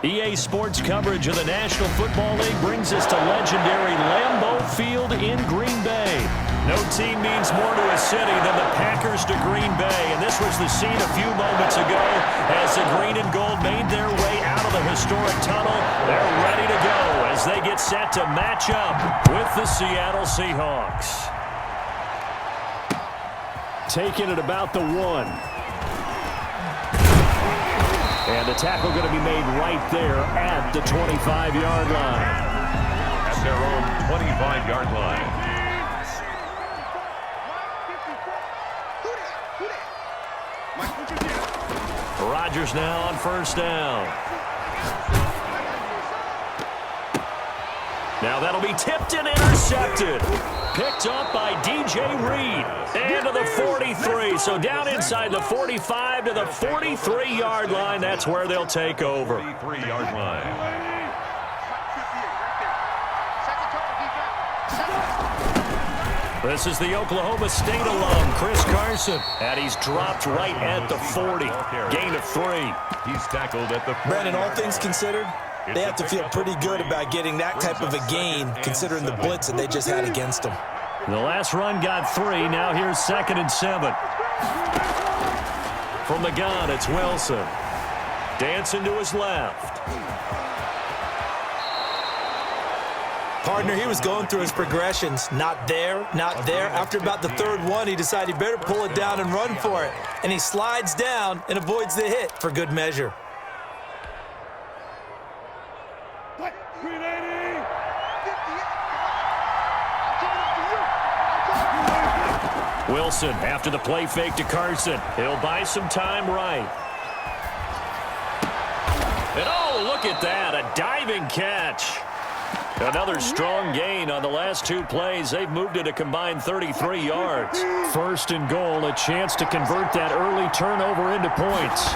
EA Sports coverage of the National Football League brings us to legendary Lambeau Field in Green Bay. No team means more to a city than the Packers to Green Bay, and this was the scene a few moments ago as the green and gold made their way out of the historic tunnel. They're ready to go as they get set to match up with the Seattle Seahawks. Taking it about the 1. And the tackle going to be made right there at the 25-yard line. At their own 25-yard line. Rodgers now on first down. Now that'll be tipped and intercepted. Picked up by DJ Reed. And to the 43. So down inside the 45 to the 43-yard line. That's where they'll take over. 43-yard line. This is the Oklahoma State alum, Chris Carson. And he's dropped right at the 40. Gain of 3. He's tackled at the 40. Brandon, all things considered, they have to feel pretty good about getting that type of a gain, considering the blitz that they just had against them. The last run got 3. Now here's 2nd and 7. From the gun, it's Wilson. Dancing to his left. Partner, he was going through his progressions. Not there, not there. After about the 3rd one, he decided he better pull it down and run for it. And he slides down and avoids the hit for good measure. Wilson, after the play fake to Carson. He'll buy some time right. And oh, look at that, a diving catch. Another strong gain on the last 2 plays. They've moved it a combined 33 yards. 1st and goal, a chance to convert that early turnover into points.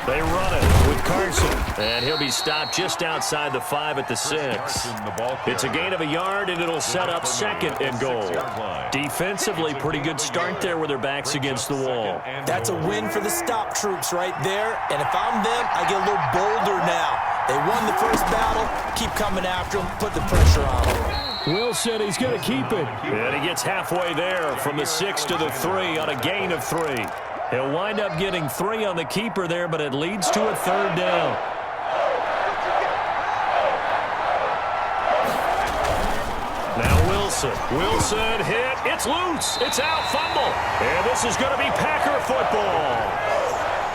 They run it with Carson, and he'll be stopped just outside the 5 at the 6. It's a gain of a yard, and it'll set up 2nd and goal. Defensively, pretty good start there with their backs against the wall. That's a win for the stop troops right there, and if I'm them, I get a little bolder now. They won the first battle, keep coming after them, put the pressure on them. Wilson, he's going to keep it. And he gets halfway there from the 6 to the 3 on a gain of 3. He'll wind up getting 3 on the keeper there, but it leads to a 3rd down. Now Wilson. Wilson hit. It's loose. It's out. Fumble. And this is going to be Packer football.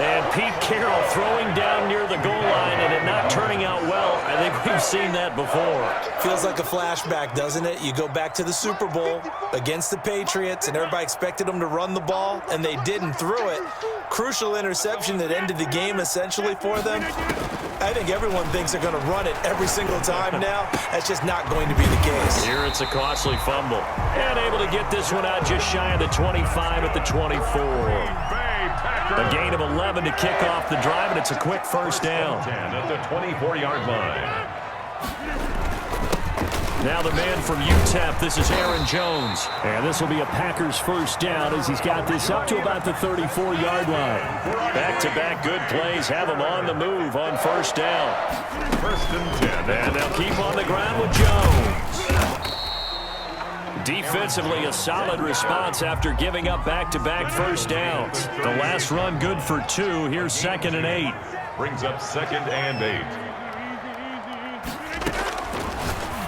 And Pete Carroll throwing down near the goal line and it not turning out well. I think we've seen that before. Feels like a flashback, doesn't it? You go back to the Super Bowl against the Patriots, and everybody expected them to run the ball, and they didn't throw it. Crucial interception that ended the game essentially for them. I think everyone thinks they're going to run it every single time now. That's just not going to be the case. Here it's a costly fumble. And able to get this one out just shy of the 25 at the 24. A gain of 11 to kick off the drive, and it's a quick first down. 10 at the 24-yard line. Now the man from UTEP, this is Aaron Jones. And this will be a Packers first down as he's got this up to about the 34-yard line. Back-to-back good plays have him on the move on first down. 1st and 10. And they'll keep on the ground with Jones. Defensively, a solid response after giving up back-to-back first downs. The last run good for 2. Here's 2nd and 8. Brings up 2nd and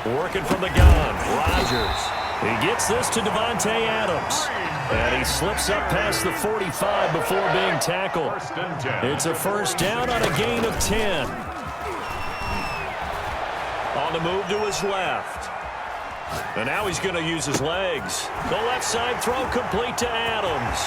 8. Working from the gun, Rodgers. He gets this to Devontae Adams. And he slips up past the 45 before being tackled. 1st and 10. It's a first down on a gain of 10. On the move to his left. And now he's going to use his legs. The left side throw complete to Adams.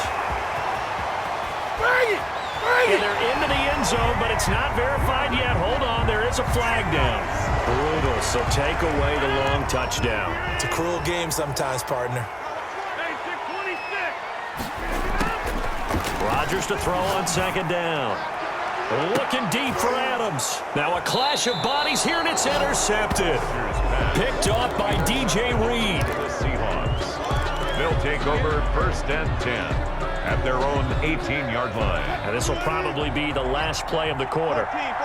And they're into the end zone, but it's not verified yet. Hold on, there is a flag down. Brutal, so take away the long touchdown. It's a cruel game sometimes, partner. Rodgers to throw on 2nd down. Looking deep for Adams. Now a clash of bodies here, and it's intercepted. Picked off by DJ Reed. The Seahawks. They'll take over 1st and 10 at their own 18-yard line. And this will probably be the last play of the quarter. 14.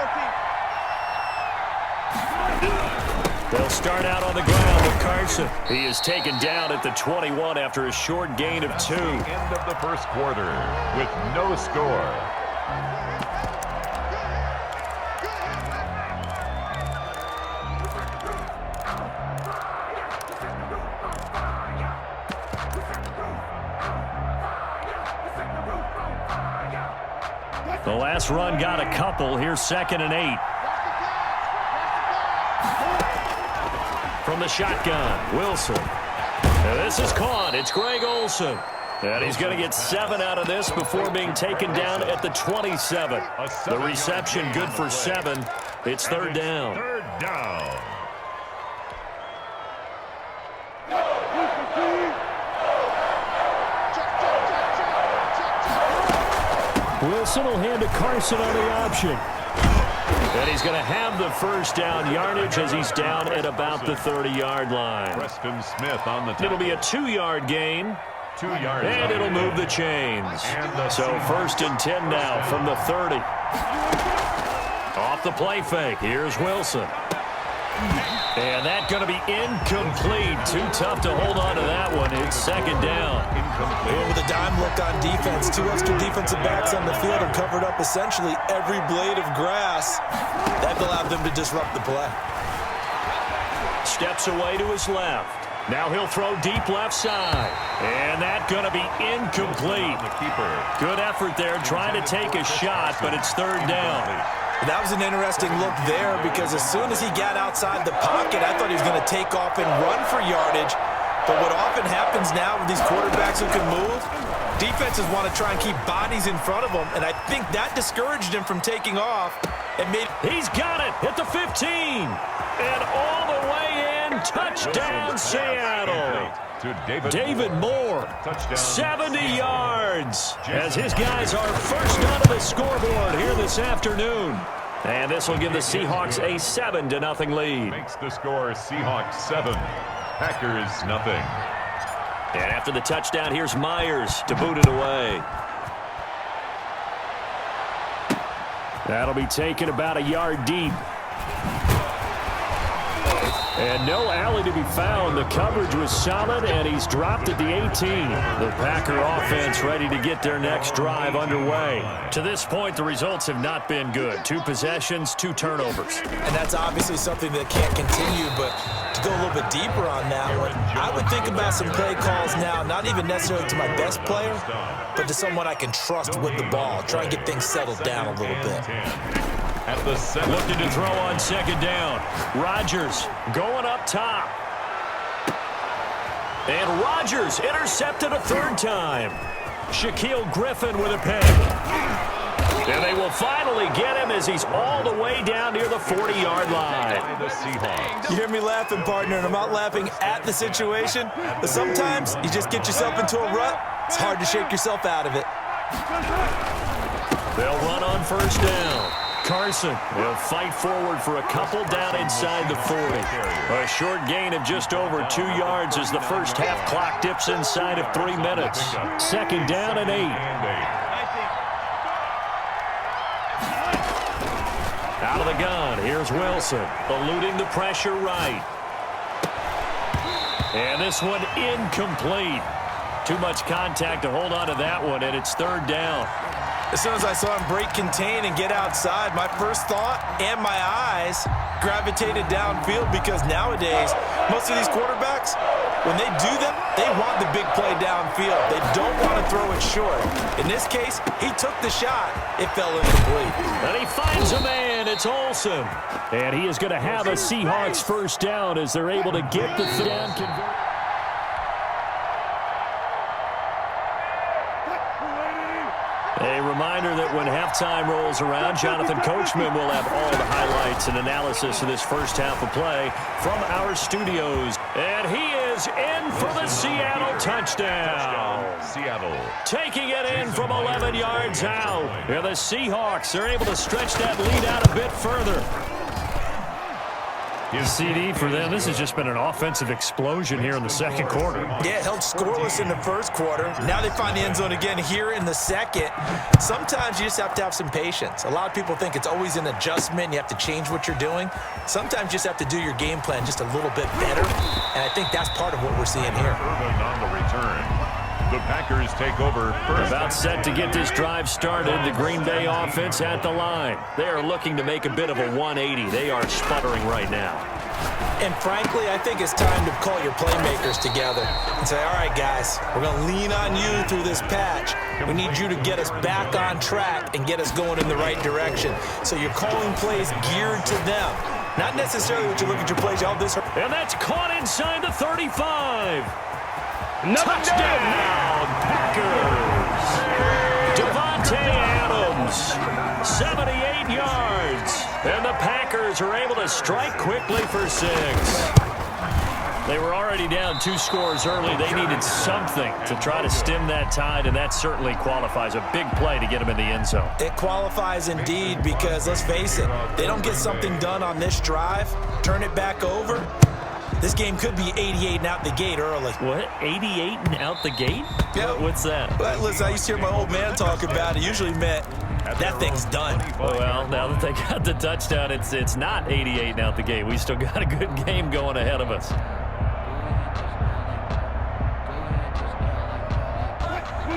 They'll start out on the ground with Carson. He is taken down at the 21 after a short gain of 2. End of the first quarter with no score. The last run got a couple. Here's 2nd and 8. From the shotgun, Wilson. And this is caught. It's Greg Olsen. And he's going to get 7 out of this before being taken down at the 27. The reception good for 7. It's 3rd down. 3rd down. Wilson will hand to Carson on the option. And he's going to have the 1st down yardage as he's down at about the 30-yard line. Preston Smith on the top. It'll be a 2-yard gain. 2 yards. And it'll move the chains. So 1st and 10 now from the 30. Off the play fake. Here's Wilson. And that's going to be incomplete. Too tough to hold on to that one. It's 2nd down. Well, with a dime look on defense, 2 extra defensive backs on the field and covered up essentially every blade of grass. That allowed them to disrupt the play. Steps away to his left. Now he'll throw deep left side. And that's going to be incomplete. The keeper. Good effort there trying to take a shot, but it's 3rd down. That was an interesting look there because as soon as he got outside the pocket, I thought he was going to take off and run for yardage. But what often happens now with these quarterbacks who can move, defenses want to try and keep bodies in front of them, and I think that discouraged him from taking off. And He's got it at the 15. And all the way in, touchdown Seattle. To David Moore, 70 yards, as his guys are first onto the scoreboard here this afternoon. And this will give the Seahawks a 7-0 lead. Makes the score Seahawks 7, Packers 0. And after the touchdown, here's Myers to boot it away. That'll be taken about a yard deep. And no alley to be found. The coverage was solid, and he's dropped at the 18. The Packer offense ready to get their next drive underway. To this point, the results have not been good. 2 possessions, 2 turnovers. And that's obviously something that can't continue, but to go a little bit deeper on that one, I would think about some play calls now, not even necessarily to my best player, but to someone I can trust with the ball. Try and get things settled down a little bit. At the 7. Looking to throw on 2nd down. Rodgers going up top. And Rodgers intercepted a 3rd time. Shaquille Griffin with a pick. And they will finally get him as he's all the way down near the 40-yard line. The Seahawks. You hear me laughing, partner, and I'm not laughing at the situation, but sometimes you just get yourself into a rut. It's hard to shake yourself out of it. They'll run on 1st down. Carson will fight forward for a couple down inside the 40. A short gain of just over 2 yards as the first half clock dips inside of 3 minutes. 2nd down and 8. Out of the gun, here's Wilson, eluding the pressure right. And this one incomplete. Too much contact to hold on to that one, and it's 3rd down. As soon as I saw him break contain and get outside, my first thought and my eyes gravitated downfield because nowadays, most of these quarterbacks, when they do that, they want the big play downfield. They don't want to throw it short. In this case, he took the shot. It fell incomplete. And he finds a man. It's Olsen. And he is going to have a Seahawks 1st down as they're able to get the down converted. A reminder that when halftime rolls around, Jonathan Coachman will have all the highlights and analysis of this first half of play from our studios. And he is in for the Seattle touchdown. Seattle. Taking it in from 11 yards out. And the Seahawks are able to stretch that lead out a bit further. CD for them. This has just been an offensive explosion here in the second quarter. Yeah, held scoreless in the first quarter. Now they find the end zone again here in the second. Sometimes you just have to have some patience. A lot of people think it's always an adjustment. You have to change what you're doing. Sometimes you just have to do your game plan just a little bit better. And I think that's part of what we're seeing here. Urban on the return. The Packers take over first. About set to get this drive started. The Green Bay offense at the line. They are looking to make a bit of a 180. They are sputtering right now. And frankly, I think it's time to call your playmakers together and say, all right, guys, we're going to lean on you through this patch. We need you to get us back on track and get us going in the right direction. So you're calling plays geared to them. Not necessarily what you look at your plays. Oh, this. And that's caught inside the 35. Touchdown, Packers. Devontae Adams, 78 yards. And the Packers are able to strike quickly for 6. They were already down 2 scores early. They needed something to try to stem that tide, and that certainly qualifies. A big play to get them in the end zone. It qualifies indeed because, let's face it, they don't get something done on this drive, turn it back over. This game could be 88 and out the gate early. What? 88 and out the gate? Yeah. What's that? Well, listen, I used to hear my old man talk about it. Usually meant that thing's done. Well, now that they got the touchdown, it's not 88 and out the gate. We still got a good game going ahead of us.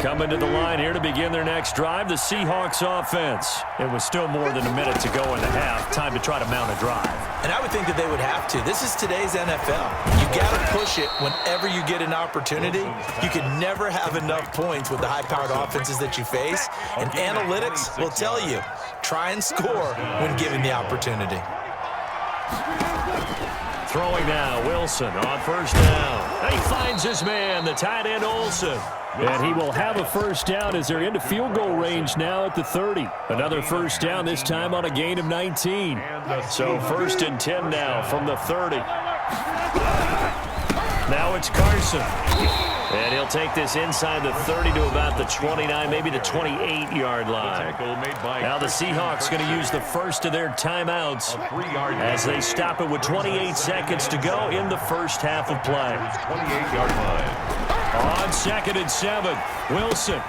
Coming to the line here to begin their next drive, the Seahawks offense. It was still more than a minute to go in the half. Time to try to mount a drive. And I would think that they would have to. This is today's NFL. You got to push it whenever you get an opportunity. You can never have enough points with the high-powered offenses that you face. And analytics will tell you, try and score when given the opportunity. Throwing now, Wilson on first down. And he finds his man, the tight end Olsen. And he will have a first down as they're into field goal range now at the 30. Another first down, this time on a gain of 19. So 1st and 10 now from the 30. Now it's Carson. And he'll take this inside the 30 to about the 29, maybe the 28-yard line. Now the Seahawks going to use the first of their timeouts as they stop it with 28 seconds to go in the first half of play. 28-yard line. On 2nd and 7, Wilson.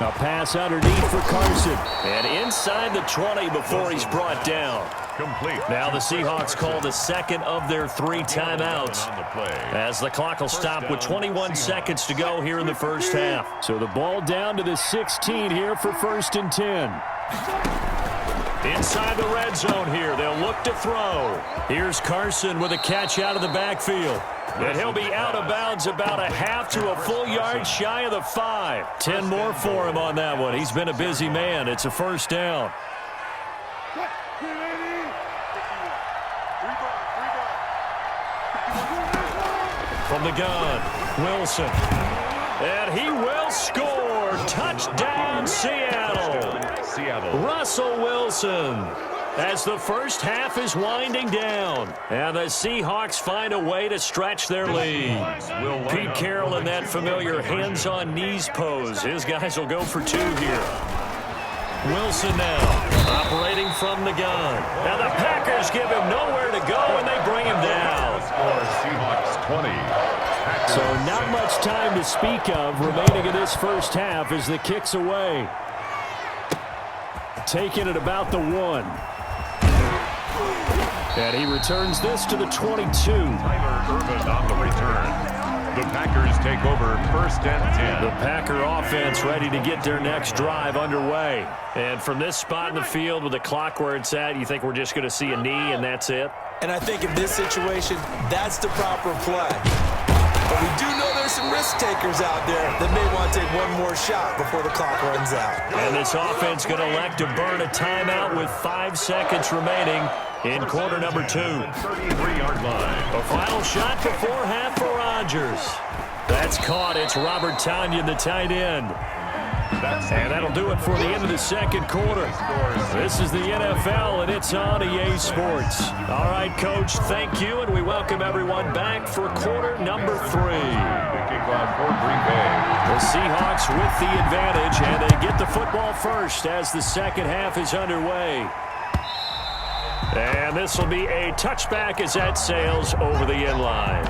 A pass underneath for Carson. And inside the 20 before he's brought down. Complete. Now the Seahawks call the second of their 3 timeouts as the clock will stop with 21 seconds to go here in the first half. So the ball down to the 16 here for 1st and 10. Inside the red zone here, they'll look to throw. Here's Carson with a catch out of the backfield. And he'll be out of bounds about a half to a full yard shy of the 5. 10 more for him on that one. He's been a busy man. It's a first down. From the gun, Wilson. And he will score. Touchdown, Seattle. Russell Wilson. As the first half is winding down. And the Seahawks find a way to stretch their lead. Pete Carroll in that familiar hands-on-knees pose. His guys will go for 2 here. Wilson now, operating from the gun. Now the Packers give him nowhere to go, and they bring him down. Seahawks 20. So not much time to speak of remaining in this first half as the kick's away. Taking it about the 1. And he returns this to the 22. Tyler Urban on the return. The Packers take over 1st and 10. The Packer offense ready to get their next drive underway. And from this spot in the field with the clock where it's at, you think we're just going to see a knee and that's it? And I think in this situation, that's the proper play. But we do know there's some risk takers out there that may want to take one more shot before the clock runs out. And this offense going to elect to burn a timeout with 5 seconds remaining in quarter number 2. 33-yard line. A final shot before half for Rodgers. That's caught. It's Robert Tonyan, the tight end. And that'll do it for the end of the second quarter. This is the NFL, and it's on EA Sports. All right, Coach, thank you, and we welcome everyone back for quarter number 3. The kickoff for Green Bay. The Seahawks with the advantage, and they get the football first as the second half is underway. And this will be a touchback as that sails over the end line.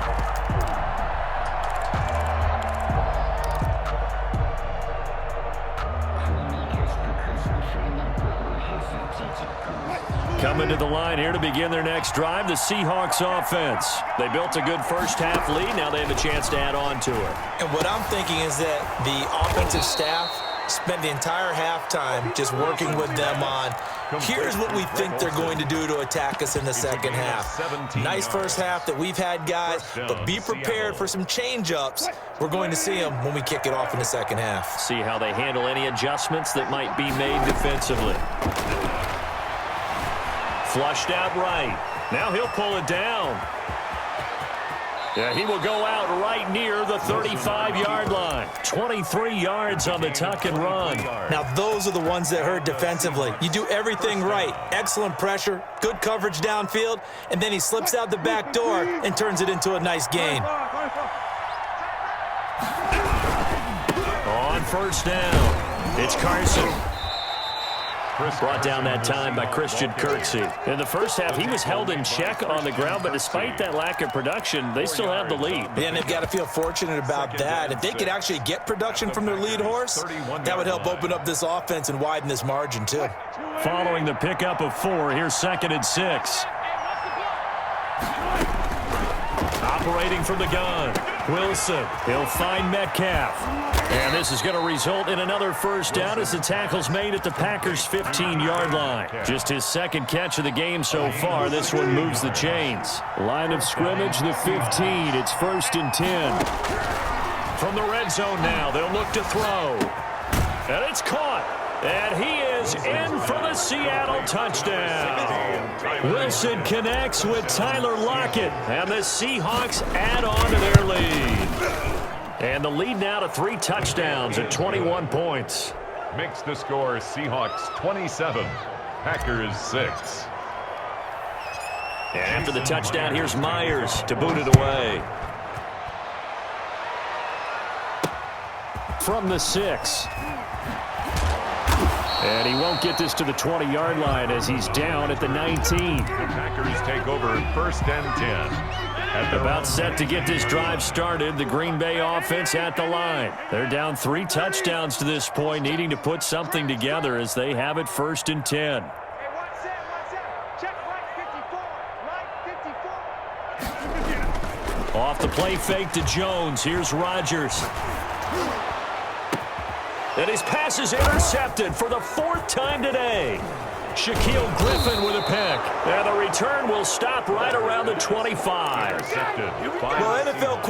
Coming to the line here to begin their next drive, the Seahawks offense. They built a good first-half lead. Now they have a chance to add on to it. And what I'm thinking is that the offensive staff spent the entire halftime just working with them on, here's what we think they're going to do to attack us in the second half. Nice first half that we've had, guys, but be prepared for some change-ups. We're going to see them when we kick it off in the second half. See how they handle any adjustments that might be made defensively. Flushed out right. Now he'll pull it down. Yeah, he will go out right near the 35-yard line. 23 yards on the tuck and run. Now, those are the ones that hurt defensively. You do everything right. Excellent pressure, good coverage downfield, and then he slips out the back door and turns it into a nice gain. On first down, it's Carson. Brought down that time by Christian Kirksey. In the first half, he was held in check on the ground, but despite that lack of production, they still have the lead. Yeah, and they've got to feel fortunate about that. If they could actually get production from their lead horse, that would help open up this offense and widen this margin, too. Following the pickup of 4, here's 2nd and 6. Operating from the gun, Wilson. He'll find Metcalf. And this is going to result in another first down as the tackle's made at the Packers' 15-yard line. Just his second catch of the game so far. This one moves the chains. Line of scrimmage, the 15. It's 1st and 10. From the red zone now, they'll look to throw. And it's caught. And he is in for the Seattle touchdown. Wilson connects with Tyler Lockett. And the Seahawks add on to their lead. And the lead now to 3 touchdowns at 21 points. Makes the score Seahawks 27, Packers 6. And after the touchdown, here's Myers to boot it away. From the 6. And he won't get this to the 20-yard line as he's down at the 19. The Packers take over 1st and 10. About set to get this drive started, the Green Bay offense at the line. They're down 3 touchdowns to this point, needing to put something together as they have it 1st and 10. Off the play fake to Jones. Here's Rodgers. And his pass is intercepted for the 4th time today. Shaquille Griffin with a pick. And the return will stop right around the 25. Well, NFL